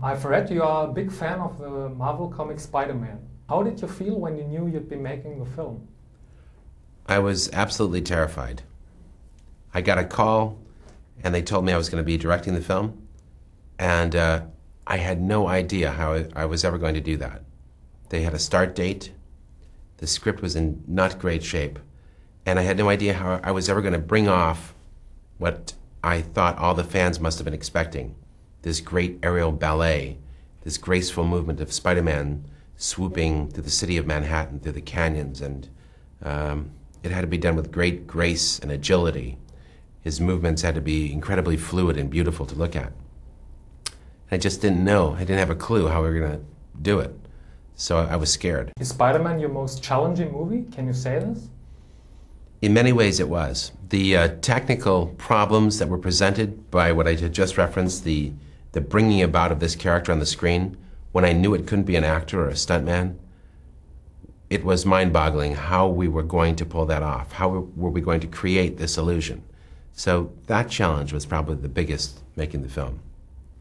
I've read you are a big fan of the Marvel comic Spider-Man. How did you feel when you knew you'd be making the film? I was absolutely terrified. I got a call and they told me I was going to be directing the film, and I had no idea how I was ever going to do that. They had a start date, the script was in not great shape, and I had no idea how I was ever going to bring off what I thought all the fans must have been expecting. This great aerial ballet, this graceful movement of Spider-Man swooping through the city of Manhattan, through the canyons, and it had to be done with great grace and agility. His movements had to be incredibly fluid and beautiful to look at. I just didn't know. I didn't have a clue how we were going to do it. So I was scared. Is Spider-Man your most challenging movie? Can you say this? In many ways it was. The technical problems that were presented by what I had just referenced, the bringing about of this character on the screen, when I knew it couldn't be an actor or a stuntman, it was mind-boggling how we were going to pull that off. How were we going to create this illusion? So that challenge was probably the biggest making the film.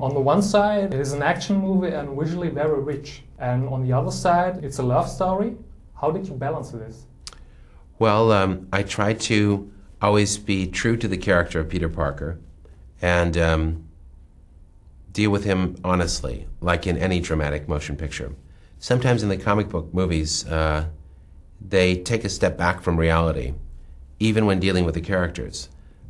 On the one side, it is an action movie and visually very rich. And on the other side, it's a love story. How did you balance this? Well, I tried to always be true to the character of Peter Parker and deal with him honestly, like in any dramatic motion picture. Sometimes in the comic book movies, they take a step back from reality, even when dealing with the characters.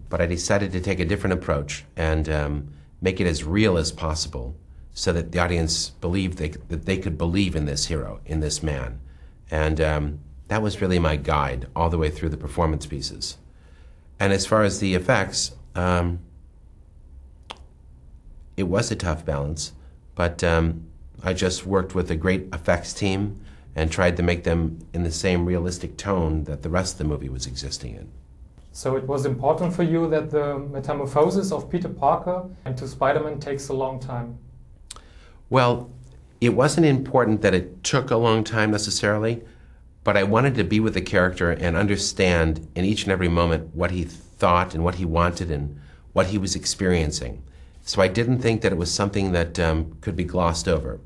But I decided to take a different approach and make it as real as possible so that the audience believed that they could believe in this hero, in this man. And that was really my guide all the way through the performance pieces. And as far as the effects, it was a tough balance, but I just worked with a great effects team and tried to make them in the same realistic tone that the rest of the movie was existing in. So it was important for you that the metamorphosis of Peter Parker into Spider-Man takes a long time? Well, it wasn't important that it took a long time necessarily, but I wanted to be with the character and understand in each and every moment what he thought and what he wanted and what he was experiencing. So I didn't think that it was something that could be glossed over.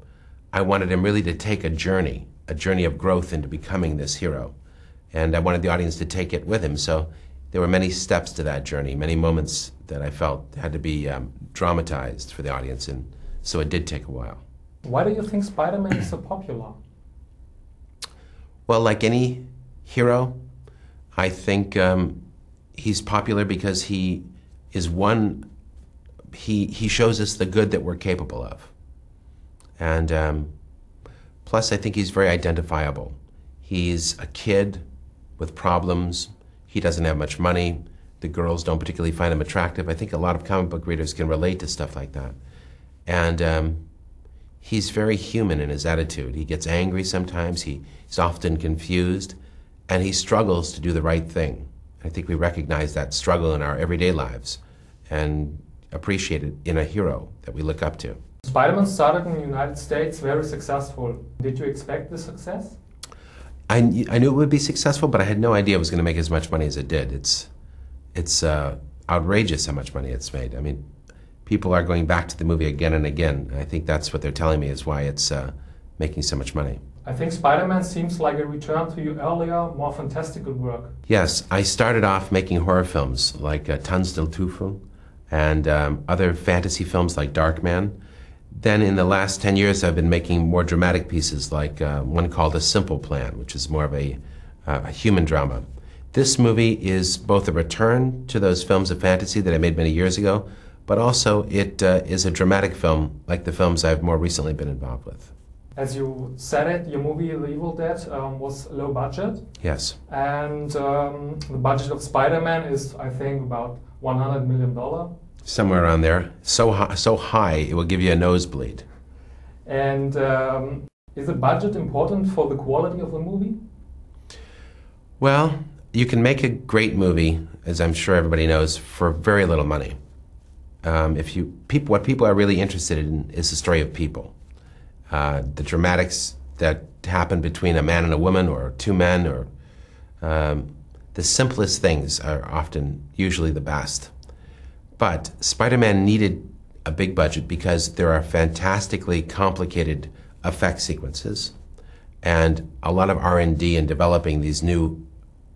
I wanted him really to take a journey of growth into becoming this hero. And I wanted the audience to take it with him. So there were many steps to that journey, many moments that I felt had to be dramatized for the audience, and so it did take a while. Why do you think Spider-Man is so popular? Well, like any hero, I think he's popular because he is one, he shows us the good that we're capable of. And plus, I think he's very identifiable. He's a kid with problems. He doesn't have much money. The girls don't particularly find him attractive. I think a lot of comic book readers can relate to stuff like that. And he's very human in his attitude. He gets angry sometimes. He's often confused. And he struggles to do the right thing. I think we recognize that struggle in our everyday lives and appreciate it in a hero that we look up to. Spider-Man started in the United States very successful. Did you expect the success? I knew it would be successful, but I had no idea it was going to make as much money as it did. It's outrageous how much money it's made. I mean, people are going back to the movie again and again. I think that's what they're telling me is why it's making so much money. I think Spider-Man seems like a return to your earlier, more fantastical work. Yes, I started off making horror films like Tanz del Teufel and other fantasy films like Darkman. Then in the last 10 years, I've been making more dramatic pieces like one called A Simple Plan, which is more of a human drama. This movie is both a return to those films of fantasy that I made many years ago, but also it is a dramatic film like the films I've more recently been involved with. As you said it, your movie The Evil Dead was low budget. Yes. And the budget of Spider-Man is, I think, about $100 million. Somewhere around there. So high, it will give you a nosebleed. And is the budget important for the quality of the movie? Well, you can make a great movie, as I'm sure everybody knows, for very little money. What people are really interested in is the story of people. The dramatics that happen between a man and a woman, or two men, or the simplest things are often usually the best. But Spider-Man needed a big budget because there are fantastically complicated effect sequences and a lot of R&D in developing these new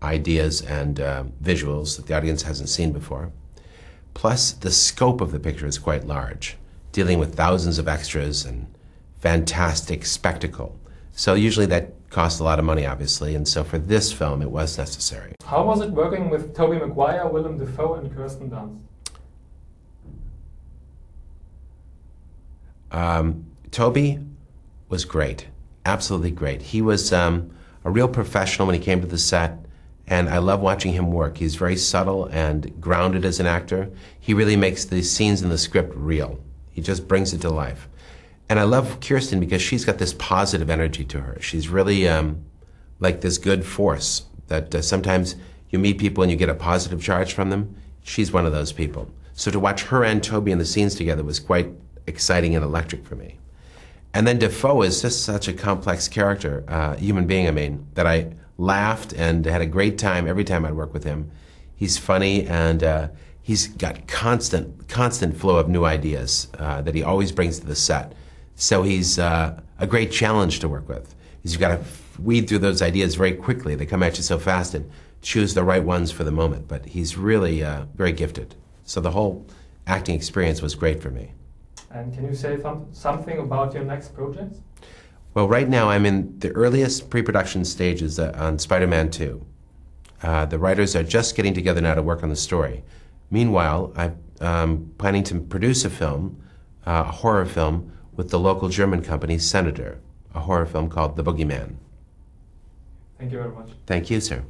ideas and visuals that the audience hasn't seen before. Plus, the scope of the picture is quite large, dealing with thousands of extras and fantastic spectacle. So usually that costs a lot of money, obviously, and so for this film it was necessary. How was it working with Tobey Maguire, Willem Dafoe and Kirsten Dunst? Toby was great, absolutely great. He was a real professional when he came to the set, and I love watching him work. He's very subtle and grounded as an actor. He really makes the scenes in the script real. He just brings it to life. And I love Kirsten because she's got this positive energy to her. She's really like this good force that sometimes you meet people and you get a positive charge from them. She's one of those people. So to watch her and Toby in the scenes together was quite exciting and electric for me. And then Dafoe is just such a complex character, human being, I mean, that I laughed and had a great time every time I'd work with him. He's funny and he's got constant flow of new ideas that he always brings to the set. So he's a great challenge to work with. You've got to weed through those ideas very quickly. They come at you so fast and choose the right ones for the moment. But he's really very gifted. So the whole acting experience was great for me. And can you say something about your next projects? Well, right now I'm in the earliest pre-production stages on Spider-Man 2. The writers are just getting together now to work on the story. Meanwhile, I'm planning to produce a film, a horror film, with the local German company Senator, a horror film called The Boogeyman. Thank you very much. Thank you, sir.